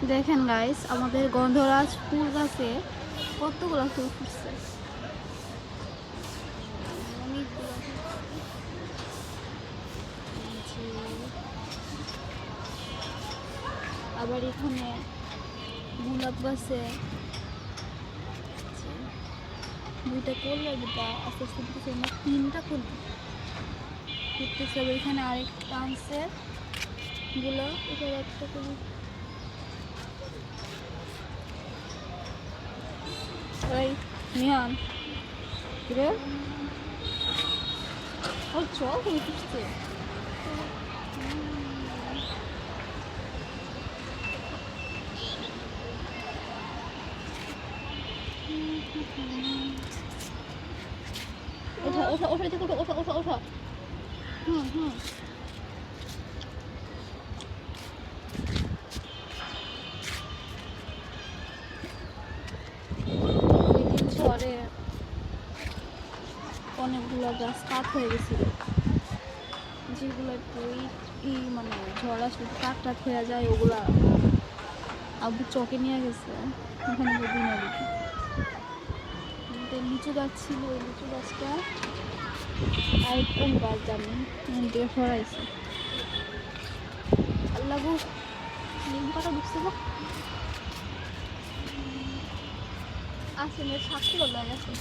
দেখেন গাইস, আমাদের গন্ধরাজ ফুল গাছে কতগুলো ফুল ফুটছে। অনেকগুলো ফুটছে। আবার এখানে গোলাপ গাছে দুইটা করলে দুটা আস্তে আস্তে ফুটতেছে, না তিনটা করলে ফুটতেছে। আবার এখানে আরেকটা আনছে গুলো, এখানে একটা করে ওই নিহান রে ও চল তুমি ফুটছে। ওঠা ওঠা ওঠা থেকে ওঠা ওঠা ওঠা ওঠা। হুম হুম ঝড়ে অনেকগুলো গাছ কাঠ হয়ে গেছিল, যেগুলো একটু মানে ঝড় আসলে কাঠ টাঠ হয়ে যায়, ওগুলা আব্বু চকে নিয়ে গেছে। ওখানে লিচু গাছ ছিল, ওই লিচু গাছটা আর কোন গাছ জানি দিয়ে সরাইছে। আল্লাহ গো, নিম পাতা ঢুকছে না আসলে সাক্ষী বলা গেছে।